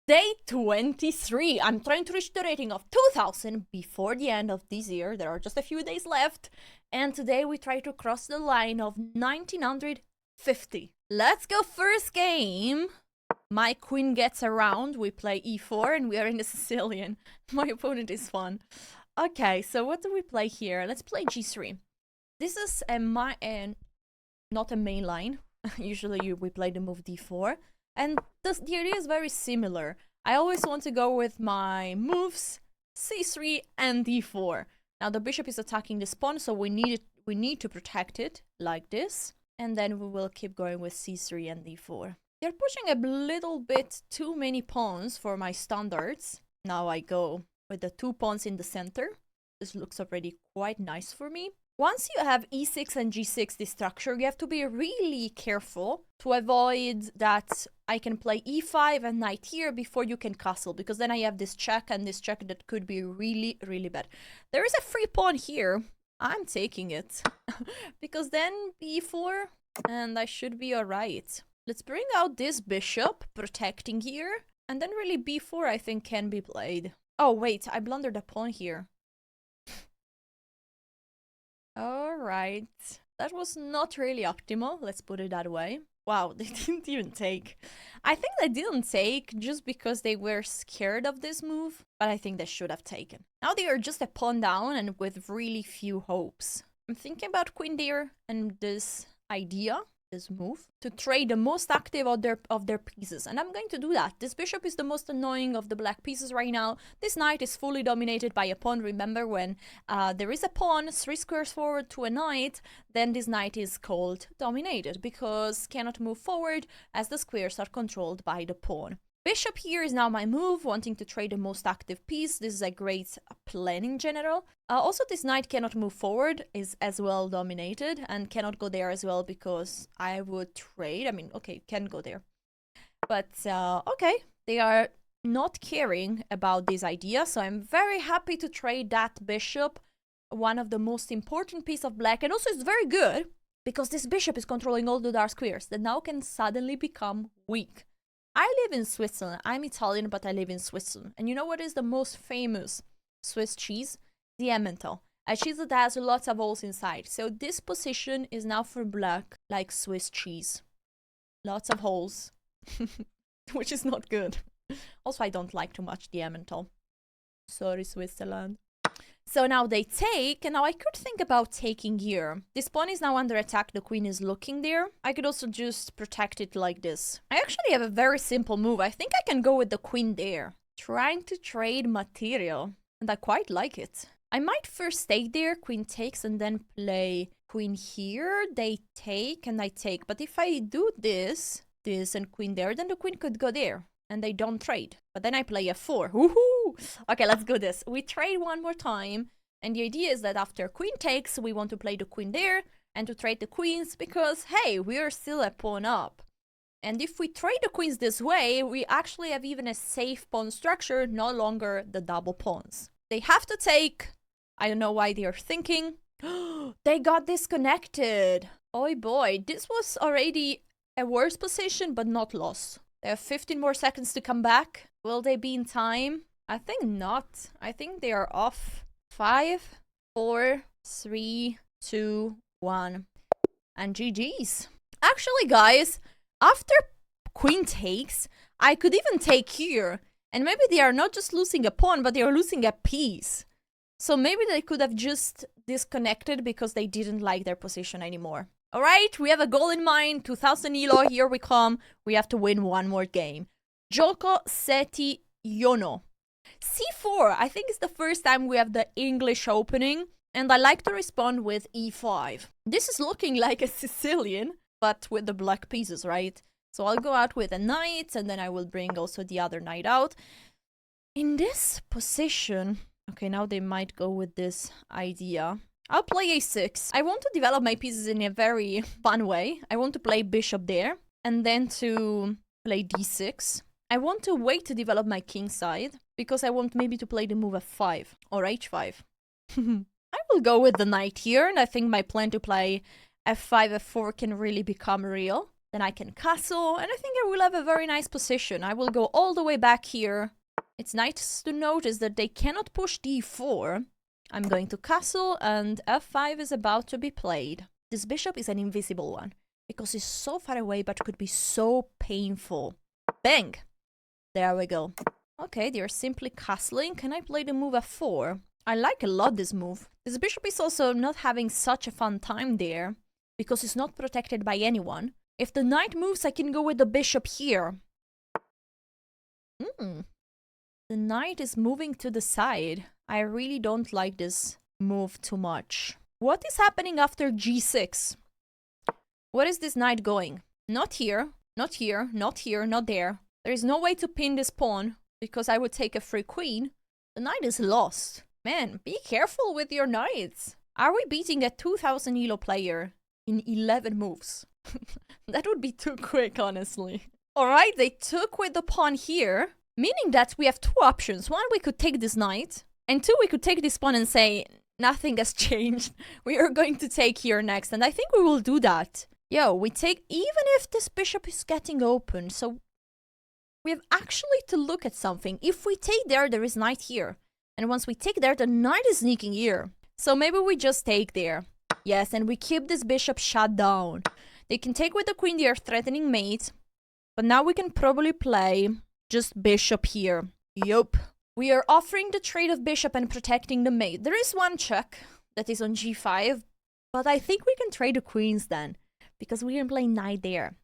Day 23. I'm trying to reach the rating of 2000 before the end of this year. There are just a few days left. And today we try to cross the line of 1950. Let's go first game. My queen gets around. We play e4 and we are in the Sicilian. My opponent is fun. Okay, so what do we play here? Let's play g3. This is not a main line. Usually we play the move d4. And the idea is very similar. I always want to go with my moves c3 and d4. Now the bishop is attacking this pawn, so we need to protect it like this. And then we will keep going with c3 and d4. They're pushing a little bit too many pawns for my standards. Now I go with the 2 pawns in the center. This looks already quite nice for me. Once you have e6 and g6, this structure, you have to be really careful to avoid that I can play e5 and knight here before you can castle, because then I have this check and this check that could be really, really bad. There is a free pawn here. I'm taking it because then b4 and I should be alright. Let's bring out this bishop, protecting here, and then really b4 I think can be played. Oh wait, I blundered a pawn here. Alright, that was not really optimal, let's put it that way. Wow, they didn't even take. I think they didn't take just because they were scared of this move, but I think they should have taken. Now they are just a pawn down and with really few hopes. I'm thinking about queen there and this idea, this move, to trade the most active of their pieces, and I'm going to do that. This bishop is the most annoying of the black pieces right now. This knight is fully dominated by a pawn. Remember, when there is a pawn 3 squares forward to a knight, then this knight is called dominated because cannot move forward as the squares are controlled by the pawn. Bishop here is now my move, wanting to trade the most active piece. This is a great plan in general. Also, this knight cannot move forward, is as well dominated, and cannot go there as well because I would trade. I mean, okay, can go there. But, okay, they are not caring about this idea, so I'm very happy to trade that bishop, one of the most important pieces of black, and also it's very good because this bishop is controlling all the dark squares that now can suddenly become weak. I live in Switzerland. I'm Italian, but I live in Switzerland. And you know what is the most famous Swiss cheese? The Emmental. A cheese that has lots of holes inside. So this position is now for black, like Swiss cheese. Lots of holes. Which is not good. Also, I don't like too much the Emmental. Sorry, Switzerland. So now they take, and now I could think about taking here. This pawn is now under attack, the queen is looking there. I could also just protect it like this. I actually have a very simple move. I think I can go with the queen there. Trying to trade material, and I quite like it. I might first stay there, queen takes, and then play queen here. They take, and I take. But if I do this, and queen there, then the queen could go there. And they don't trade. But then I play f4. Woohoo! Okay, let's go this. We trade one more time. And the idea is that after queen takes, we want to play the queen there and to trade the queens because, hey, we are still a pawn up. And if we trade the queens this way, we actually have even a safe pawn structure, no longer the double pawns. They have to take. I don't know why they are thinking. They got disconnected. Oh boy, this was already a worse position, but not lost. They have 15 more seconds to come back. Will they be in time? I think not. I think they are off. 5, 4, 3, 2, 1. And GG's. Actually, guys, after queen takes, I could even take here. And maybe they are not just losing a pawn, but they are losing a piece. So maybe they could have just disconnected because they didn't like their position anymore. Alright, we have a goal in mind. 2000 ELO, here we come. We have to win one more game. Gioco seti yono. C4, I think it's the first time we have the English opening. And I like to respond with E5. This is looking like a Sicilian, but with the black pieces, right? So I'll go out with a knight, and then I will bring also the other knight out. In this position... Okay, now they might go with this idea. I'll play a6. I want to develop my pieces in a very fun way. I want to play bishop there, and then to play d6. I want to wait to develop my king side, because I want maybe to play the move f5 or h5. I will go with the knight here, and I think my plan to play f5, f4 can really become real. Then I can castle, and I think I will have a very nice position. I will go all the way back here. It's nice to notice that they cannot push d4. I'm going to castle, and f5 is about to be played. This bishop is an invisible one, because it's so far away, but could be so painful. Bang! There we go. Okay, they're simply castling. Can I play the move f4? I like a lot this move. This bishop is also not having such a fun time there, because it's not protected by anyone. If the knight moves, I can go with the bishop here. The knight is moving to the side. I really don't like this move too much. What is happening after g6? Where is this knight going? Not here, not here, not here, not there. There is no way to pin this pawn, because I would take a free queen. The knight is lost. Man, be careful with your knights. Are we beating a 2000 ELO player in 11 moves? That would be too quick, honestly. Alright, they took with the pawn here, meaning that we have two options. One, we could take this knight, and two, we could take this pawn and say, nothing has changed. We are going to take here next, and I think we will do that. Yo, we take, even if this bishop is getting open, so we have actually to look at something. If we take there, there is knight here. And once we take there, the knight is sneaking here. So maybe we just take there. Yes, and we keep this bishop shut down. They can take with the queen, they are threatening mate. But now we can probably play just bishop here. Yup. We are offering the trade of bishop and protecting the mate. There is one check that is on g5. But I think we can trade the queens then, because we can play knight there.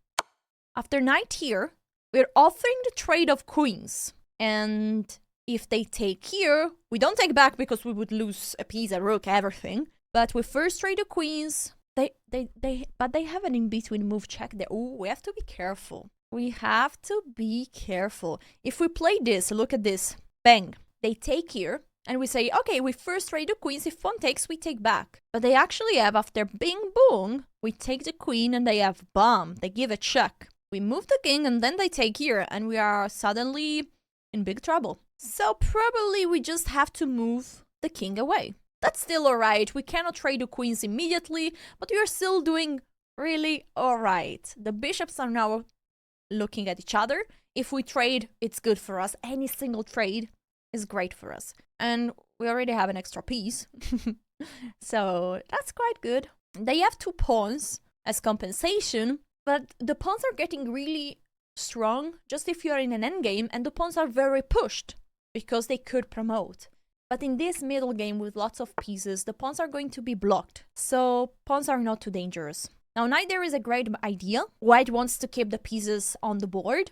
After knight here, we're offering the trade of queens. And if they take here, we don't take back because we would lose a piece, a rook, everything. But we first trade the queens. But they have an in-between move check there. Ooh, we have to be careful. We have to be careful. If we play this, look at this. Bang. They take here. And we say, okay, we first trade the queens. If pawn takes, we take back. But they actually have, after bing boom, we take the queen and they have bomb. They give a check. We move the king and then they take here. And we are suddenly in big trouble. So probably we just have to move the king away. That's still alright. We cannot trade the queens immediately, but we are still doing really alright. The bishops are now looking at each other. If we trade, it's good for us. Any single trade is great for us. And we already have an extra piece. So that's quite good. They have two pawns as compensation, but the pawns are getting really strong just if you're in an endgame, and the pawns are very pushed because they could promote. But in this middle game with lots of pieces, the pawns are going to be blocked. So pawns are not too dangerous. Now knight there is a great idea. White wants to keep the pieces on the board.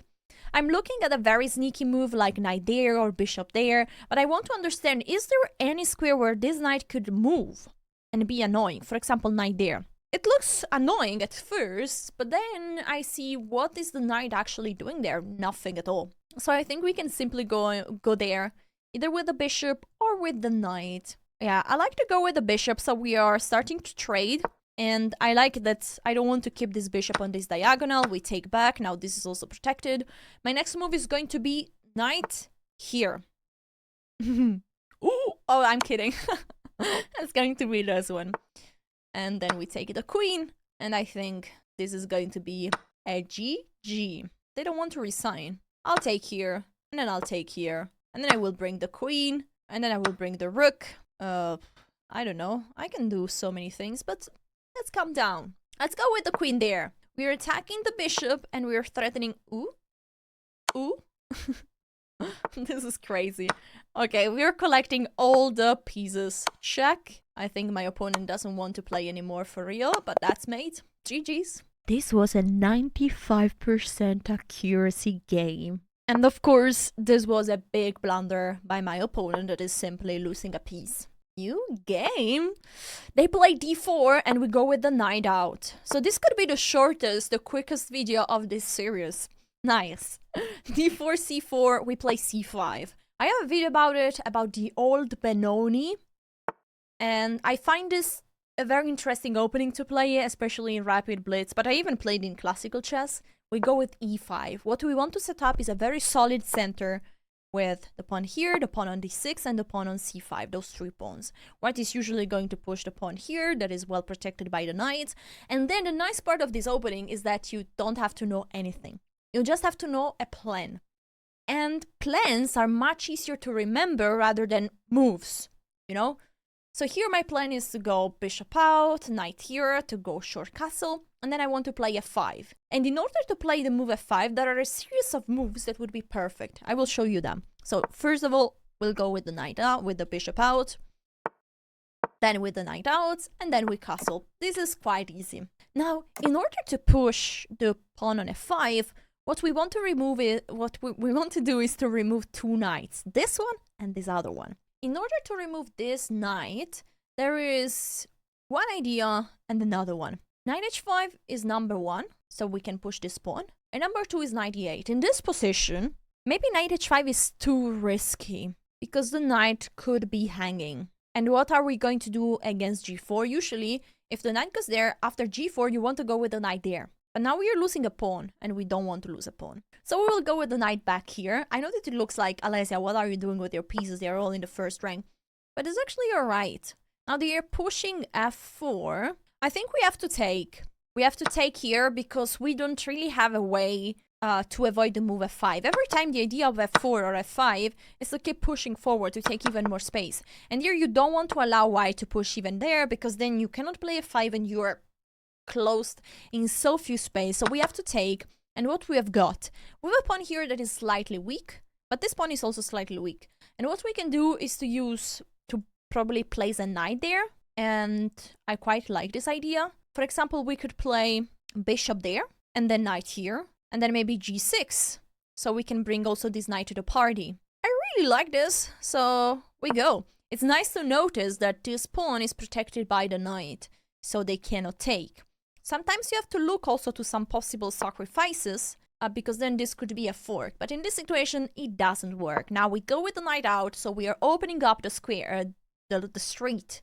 I'm looking at a very sneaky move like knight there or bishop there. But I want to understand, is there any square where this knight could move and be annoying? For example, knight there. It looks annoying at first, but then I see what is the knight actually doing there? Nothing at all. So I think we can simply go there. Either with the bishop or with the knight. Yeah, I like to go with the bishop, so we are starting to trade. And I like that I don't want to keep this bishop on this diagonal. We take back. Now this is also protected. My next move is going to be knight here. Ooh, oh, I'm kidding. It's going to be this one. And then we take the queen. And I think this is going to be a GG. They don't want to resign. I'll take here. And then I'll take here. And then I will bring the queen, and then I will bring the rook. I don't know. I can do so many things, but let's calm down. Let's go with the queen there. We're attacking the bishop, and we're threatening... Ooh. Ooh. This is crazy. Okay, we're collecting all the pieces. Check. I think my opponent doesn't want to play anymore for real, but that's mate. GG's. This was a 95% accuracy game. And of course, this was a big blunder by my opponent that is simply losing a piece. New game? They play d4 and we go with the knight out. So this could be the shortest, the quickest video of this series. Nice. d4, c4, we play c5. I have a video about it, about the old Benoni. And I find this a very interesting opening to play, especially in Rapid Blitz. But I even played in classical chess. We go with e5. What we want to set up is a very solid center with the pawn here, the pawn on d6, and the pawn on c5, those 3 pawns. White is usually going to push the pawn here, that is well protected by the knight. And then the nice part of this opening is that you don't have to know anything. You just have to know a plan. And plans are much easier to remember rather than moves, you know? So here my plan is to go bishop out, knight here, to go short castle, and then I want to play f5. And in order to play the move f5, there are a series of moves that would be perfect. I will show you them. So first of all, we'll go with the knight out, with the bishop out, then with the knight out, and then we castle. This is quite easy. Now, in order to push the pawn on f5, what we want to remove is, what we want to do is to remove 2 knights, this one and this other one. In order to remove this knight, there is one idea and another one. Knight h5 is number 1, so we can push this pawn. And number 2 is knight e8. In this position, maybe knight h5 is too risky, because the knight could be hanging. And what are we going to do against g4? Usually, if the knight goes there, after g4, you want to go with the knight there. But now we are losing a pawn, and we don't want to lose a pawn. So we will go with the knight back here. I know that it looks like, Alessia, what are you doing with your pieces? They are all in the first rank. But it's actually alright. Now they are pushing f4. I think we have to take. We have to take here because we don't really have a way to avoid the move f5. Every time the idea of f4 or f5 is to keep pushing forward to take even more space. And here you don't want to allow white to push even there, because then you cannot play f5 and you're closed in so few space. So we have to take, and what we have got, we have a pawn here that is slightly weak, but this pawn is also slightly weak. And what we can do is to probably place a knight there, and I quite like this idea. For example, we could play bishop there, and then knight here, and then maybe g6, so we can bring also this knight to the party. I really like this, so we go. It's nice to notice that this pawn is protected by the knight, so they cannot take. Sometimes you have to look also to some possible sacrifices, because then this could be a fork. But in this situation, it doesn't work. Now we go with the knight out, so we are opening up the square, the street,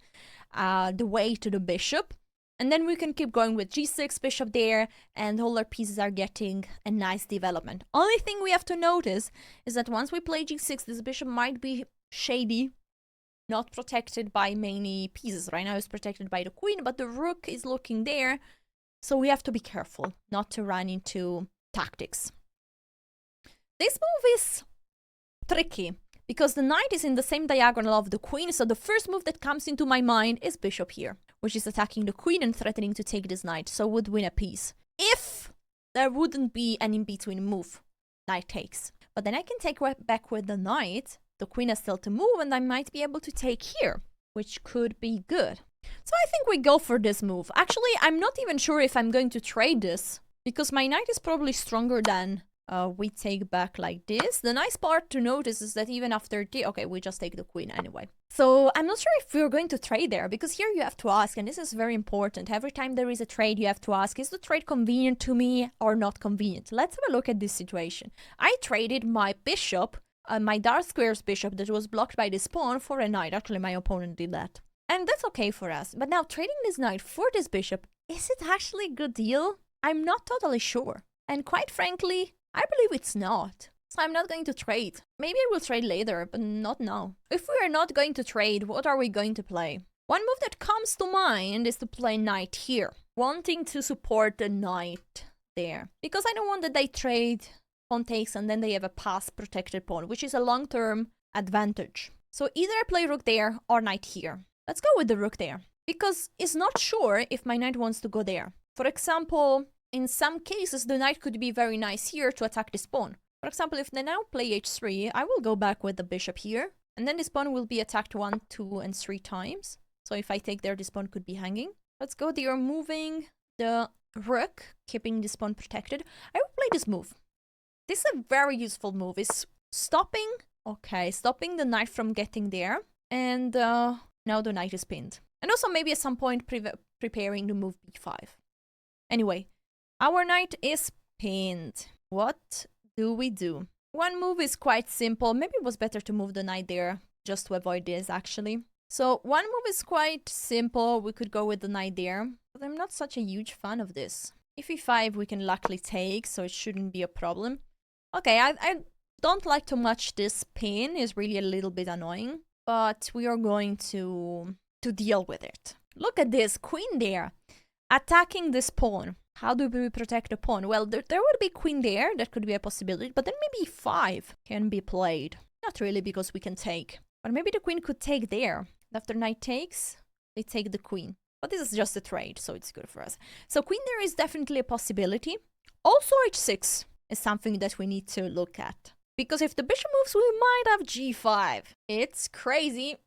the way to the bishop. And then we can keep going with g6, bishop there, and all our pieces are getting a nice development. Only thing we have to notice is that once we play g6, this bishop might be shady, not protected by many pieces. Right now it's protected by the queen, but the rook is looking there. So we have to be careful not to run into tactics. This move is tricky because the knight is in the same diagonal of the queen. So the first move that comes into my mind is bishop here, which is attacking the queen and threatening to take this knight. So would win a piece. If there wouldn't be an in-between move, knight takes. But then I can take back with the knight. The queen has still to move, and I might be able to take here, which could be good. So I think we go for this move. Actually, I'm not even sure if I'm going to trade this, because my knight is probably stronger than we take back like this. The nice part to notice is that even after okay, we just take the queen anyway. So I'm not sure if we're going to trade there, because here you have to ask, and this is very important. Every time there is a trade, you have to ask, is the trade convenient to me or not convenient? Let's have a look at this situation. I traded my bishop, my dark square's bishop that was blocked by this pawn, for a knight. Actually, my opponent did that. And that's okay for us. But now trading this knight for this bishop, is it actually a good deal? I'm not totally sure. And quite frankly, I believe it's not. So I'm not going to trade. Maybe I will trade later, but not now. If we are not going to trade, what are we going to play? One move that comes to mind is to play knight here, wanting to support the knight there. Because I don't want that they trade pawn takes and then they have a pass protected pawn, which is a long-term advantage. So either I play rook there or knight here. Let's go with the rook there, because it's not sure if my knight wants to go there. For example, in some cases, the knight could be very nice here to attack this pawn. For example, if they now play h3, I will go back with the bishop here, and then this pawn will be attacked 1, 2, and 3 times. So if I take there, this pawn could be hanging. Let's go there, moving the rook, keeping this pawn protected. I will play this move. This is a very useful move. It's stopping, okay, stopping the knight from getting there, and now the knight is pinned. And also maybe at some point preparing to move b5. Anyway, our knight is pinned. What do we do? One move is quite simple. Maybe it was better to move the knight there just to avoid this, actually. So one move is quite simple. We could go with the knight there. But I'm not such a huge fan of this. If e5 we can luckily take, so it shouldn't be a problem. Okay, I don't like too much this pin. Is really a little bit annoying. But we are going to deal with it. Look at this, queen there. Attacking this pawn. How do we protect the pawn? Well, there would be queen there. That could be a possibility. But then maybe e5 can be played. Not really, because we can take. But maybe the queen could take there. After knight takes, they take the queen. But this is just a trade, so it's good for us. So queen there is definitely a possibility. Also h6 is something that we need to look at. Because if the bishop moves, we might have g5. It's crazy.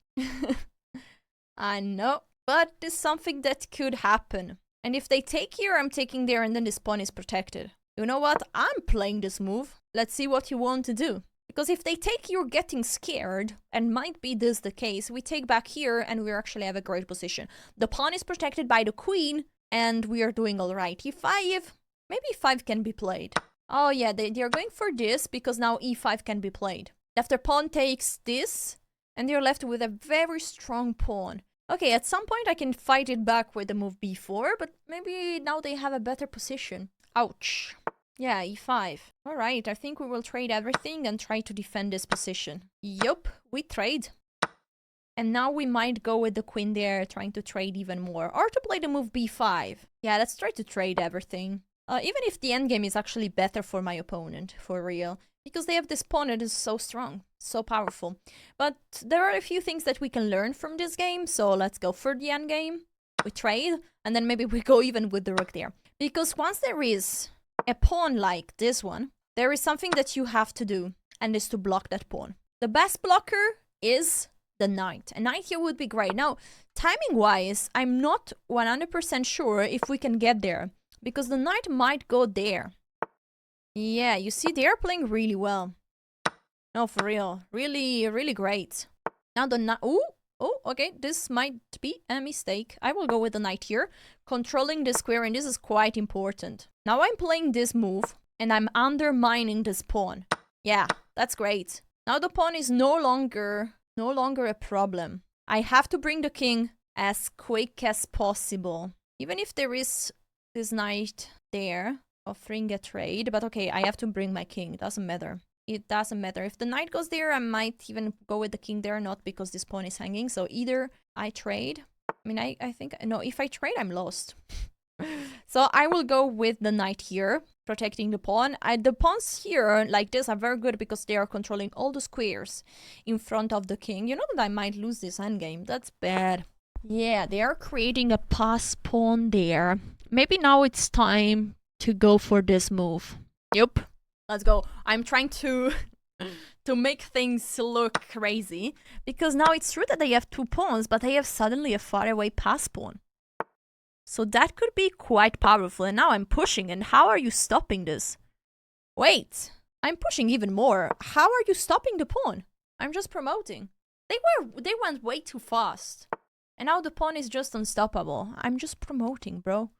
I know. But it's something that could happen. And if they take here, I'm taking there, and then this pawn is protected. You know what? I'm playing this move. Let's see what you want to do. Because if they take, you're getting scared, and might be this the case. We take back here, and we actually have a great position. The pawn is protected by the queen, and we are doing all right. e5, maybe e5 can be played. Oh yeah, they're going for this, because now e5 can be played. After pawn takes this, and you're left with a very strong pawn. Okay, at some point I can fight it back with the move b4, but maybe now they have a better position. Ouch. Yeah, e5. Alright, I think we will trade everything and try to defend this position. Yup, we trade. And now we might go with the queen there, trying to trade even more. Or to play the move b5. Yeah, let's try to trade everything. Even if the endgame is actually better for my opponent, for real. Because they have this pawn that is so strong, so powerful. But there are a few things that we can learn from this game, so let's go for the endgame. We trade, and then maybe we go even with the rook there. Because once there is a pawn like this one, there is something that you have to do, and is to block that pawn. The best blocker is the knight. A knight here would be great. Now, timing-wise, I'm not 100% sure if we can get there, because the knight might go there. Yeah, you see, they're playing really well. No, for real. Really, really great. Now the knight... Oh, okay, this might be a mistake. I will go with the knight here, controlling the square, and this is quite important. Now I'm playing this move, and I'm undermining this pawn. Yeah, that's great. Now the pawn is no longer a problem. I have to bring the king as quick as possible. Even if there is this knight there, offering a trade, but okay, I have to bring my king. It doesn't matter. It doesn't matter. If the knight goes there, I might even go with the king there, not because this pawn is hanging. So either I trade. I mean, I think... No, if I trade, I'm lost. So I will go with the knight here, protecting the pawn. The pawns here, like this, are very good because they are controlling all the squares in front of the king. You know that I might lose this endgame. That's bad. Yeah, they are creating a pass pawn there. Maybe now it's time to go for this move. Yup. Let's go. I'm trying to make things look crazy. Because now it's true that they have two pawns, but they have suddenly a faraway pass pawn. So that could be quite powerful. And now I'm pushing. And how are you stopping this? Wait. I'm pushing even more. How are you stopping the pawn? I'm just promoting. They went way too fast. And now the pawn is just unstoppable. I'm just promoting, bro.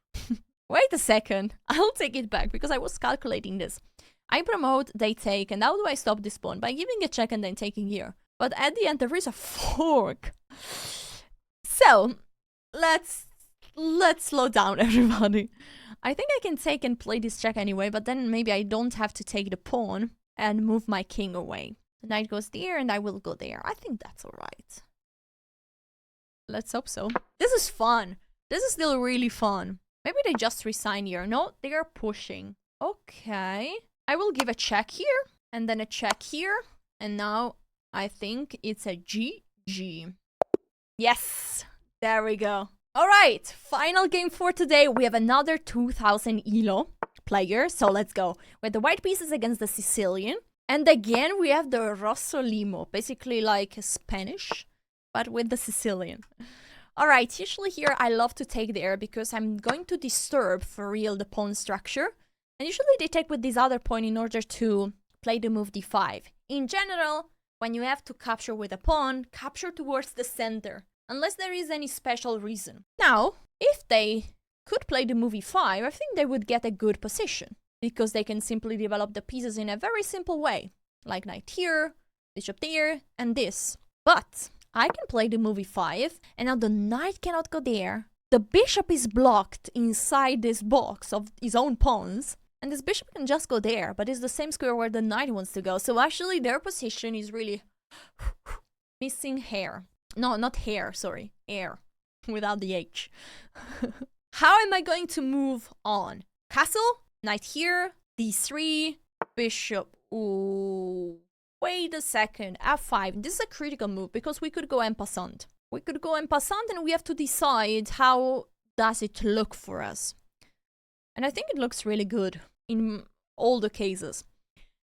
Wait a second. I'll take it back because I was calculating this. I promote, they take, and how do I stop this pawn? By giving a check and then taking here. But at the end there is a fork. So, let's slow down, everybody. I think I can take and play this check anyway, but then maybe I don't have to take the pawn and move my king away. The knight goes there and I will go there. I think that's alright. Let's hope so. This is fun. This is still really fun. Maybe they just resign here. No, they are pushing. Okay. I will give a check here, and then a check here, and now I think it's a GG. Yes! There we go. Alright, final game for today. We have another 2000 ELO player, so let's go. With the white pieces against the Sicilian. And again, we have the Rossolimo, basically like Spanish, but with the Sicilian. Alright, usually here I love to take there because I'm going to disturb for real the pawn structure. And usually they take with this other pawn in order to play the move d5. In general, when you have to capture with a pawn, capture towards the center. Unless there is any special reason. Now, if they could play the move e5, I think they would get a good position. Because they can simply develop the pieces in a very simple way. Like knight here, bishop there, and this. But I can play the move e5, and now the knight cannot go there. The bishop is blocked inside this box of his own pawns. And this bishop can just go there, but it's the same square where the knight wants to go. So actually their position is really missing hair. No, not hair, sorry. Air. Without the H. How am I going to move on? Castle, knight here, d3, bishop. Ooh. Wait a second. f5. This is a critical move because we could go en passant. We could go en passant and we have to decide how does it look for us. And I think it looks really good in all the cases.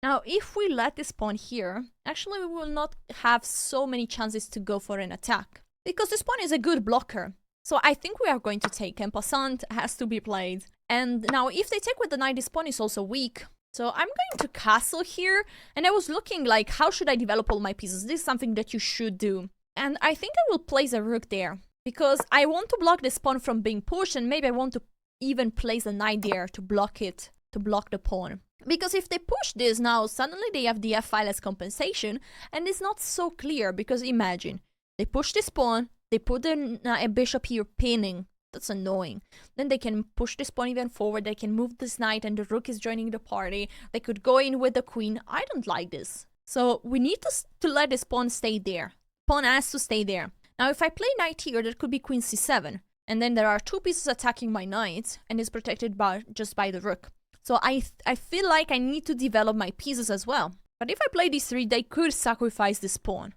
Now, if we let this pawn here, actually we will not have so many chances to go for an attack. Because this pawn is a good blocker. So I think we are going to take en passant, has to be played. And now if they take with the knight, this pawn is also weak. So I'm going to castle here. And I was looking like, how should I develop all my pieces? This is something that you should do. And I think I will place a rook there. Because I want to block this pawn from being pushed, and maybe I want to even place a knight there to block it, to block the pawn. Because if they push this now, suddenly they have the f file as compensation, and it's not so clear, because imagine, they push this pawn, they put a bishop here pinning, that's annoying. Then they can push this pawn even forward, they can move this knight, and the rook is joining the party, they could go in with the queen. I don't like this. So we need to let this pawn stay there. Pawn has to stay there. Now if I play knight here, that could be queen c7. And then there are two pieces attacking my knight, and it's protected just by the rook. So I feel like I need to develop my pieces as well. But if I play d3, they could sacrifice this pawn.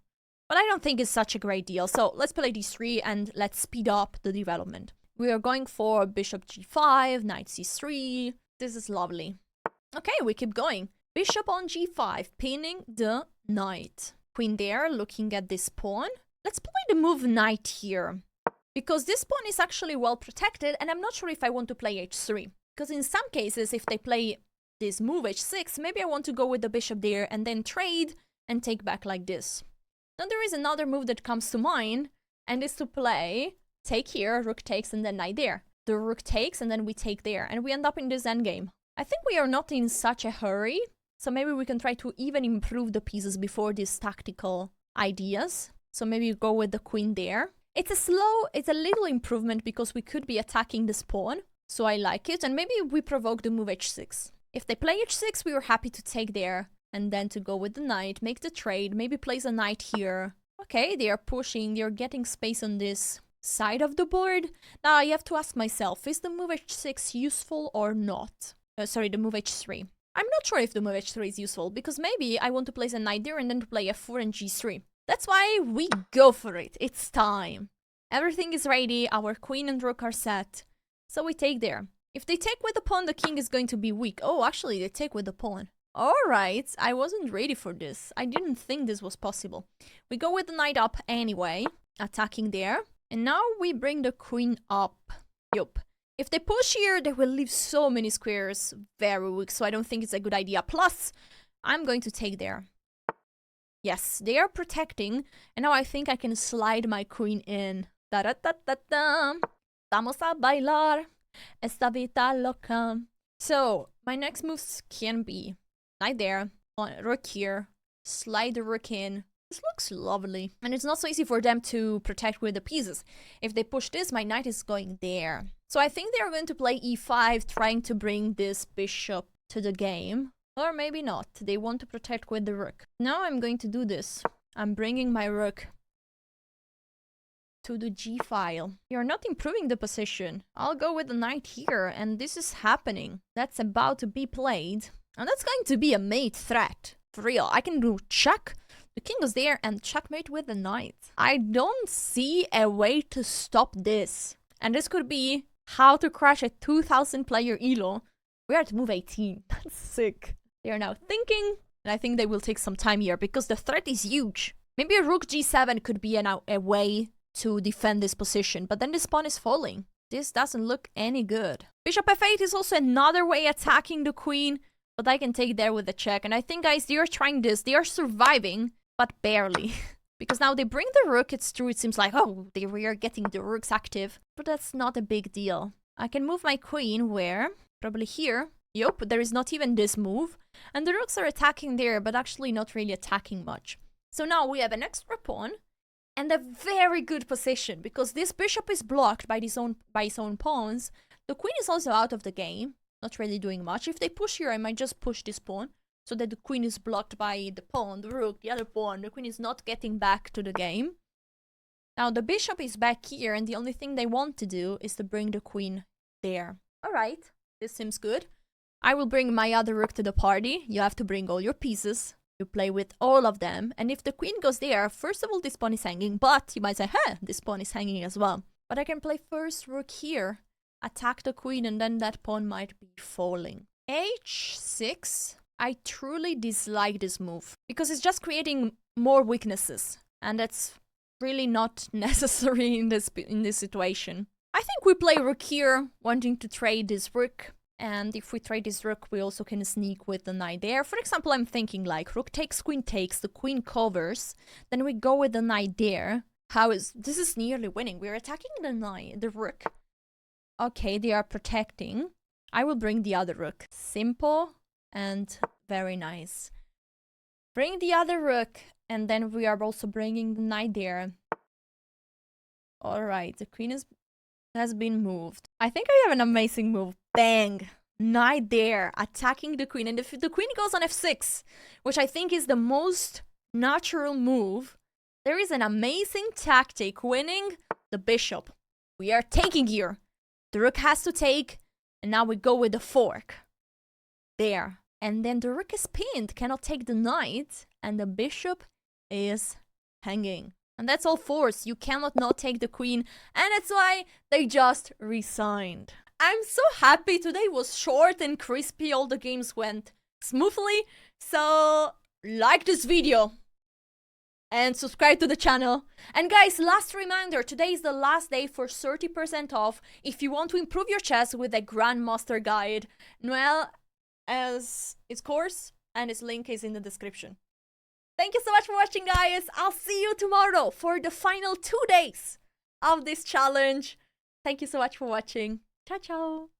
But I don't think it's such a great deal. So let's play d3 and let's speed up the development. We are going for bishop g5, knight c3. This is lovely. Okay, we keep going. Bishop on g5, pinning the knight. Queen there, looking at this pawn. Let's play the move knight here. Because this pawn is actually well protected, and I'm not sure if I want to play h3. Because in some cases, if they play this move h6, maybe I want to go with the bishop there and then trade and take back like this. Then there is another move that comes to mind, and is to play take here, rook takes, and then knight there. The rook takes, and then we take there, and we end up in this endgame. I think we are not in such a hurry, so maybe we can try to even improve the pieces before these tactical ideas. So maybe go with the queen there. It's a little improvement because we could be attacking this pawn. So I like it. And maybe we provoke the move h6. If they play h6, we were happy to take there. And then to go with the knight, make the trade, maybe place a knight here. Okay, they are pushing, they're getting space on this side of the board. Now I have to ask myself, is the move h6 useful or not? Sorry, the move h3. I'm not sure if the move h3 is useful, because maybe I want to place a knight there and then to play f4 and g3. That's why we go for it. It's time. Everything is ready. Our queen and rook are set. So we take there. If they take with the pawn, the king is going to be weak. Oh, actually, they take with the pawn. Alright, I wasn't ready for this. I didn't think this was possible. We go with the knight up anyway, attacking there. And now we bring the queen up. Yup. If they push here, they will leave so many squares very weak. So I don't think it's a good idea. Plus, I'm going to take there. Yes, they are protecting, and now I think I can slide my queen in. Da-da-da-da-da. Vamos a bailar esta vida loca. So, my next moves can be knight there, on rook here, slide the rook in. This looks lovely. And it's not so easy for them to protect with the pieces. If they push this, my knight is going there. So I think they are going to play e5, trying to bring this bishop to the game. Or maybe not. They want to protect with the rook. Now I'm going to do this. I'm bringing my rook to the g file. You're not improving the position. I'll go with the knight here, and this is happening. That's about to be played. And that's going to be a mate threat. For real. I can do check. The king is there and checkmate with the knight. I don't see a way to stop this. And this could be how to crash a 2000 player Elo. We're at move 18. That's sick. They are now thinking, and I think they will take some time here because the threat is huge. Maybe a rook g7 could be a way to defend this position, but then this pawn is falling. This doesn't look any good. Bishop f8 is also another way attacking the queen, but I can take there with a check. And I think, guys, they are trying this. They are surviving, but barely. Because now they bring the rook. It's true, it seems like, oh, they are getting the rooks active, but that's not a big deal. I can move my queen where? Probably here. Yup, there is not even this move. And the rooks are attacking there, but actually not really attacking much. So now we have an extra pawn and a very good position because this bishop is blocked by his own pawns. The queen is also out of the game. Not really doing much. If they push here, I might just push this pawn so that the queen is blocked by the pawn, the rook, the other pawn. The queen is not getting back to the game. Now the bishop is back here, and the only thing they want to do is to bring the queen there. Alright, this seems good. I will bring my other rook to the party. You have to bring all your pieces. You play with all of them. And if the queen goes there, first of all, this pawn is hanging. But you might say, huh, this pawn is hanging as well. But I can play first rook here, attack the queen, and then that pawn might be falling. H6. I truly dislike this move because it's just creating more weaknesses. And that's really not necessary in this situation. I think we play rook here, wanting to trade this rook. And if we trade this rook, we also can sneak with the knight there. For example, I'm thinking like rook takes, the queen covers. Then we go with the knight there. This is nearly winning. We're attacking the rook. Okay, they are protecting. I will bring the other rook. Simple and very nice. Bring the other rook. And then we are also bringing the knight there. Alright, the queen has been moved. I think I have an amazing move. Bang! Knight there, attacking the queen. And if the queen goes on f6, which I think is the most natural move, there is an amazing tactic winning the bishop. We are taking here. The rook has to take, and now we go with the fork. There. And then the rook is pinned, cannot take the knight, and the bishop is hanging. And that's all force. You cannot not take the queen, and that's why they just resigned. I'm so happy today was short and crispy. All the games went smoothly. So like this video and subscribe to the channel. And guys, last reminder, today is the last day for 30% off if you want to improve your chess with a Grandmaster guide. Noel as its course, and its link is in the description. Thank you so much for watching, guys. I'll see you tomorrow for the final 2 days of this challenge. Thank you so much for watching. Ciao, ciao.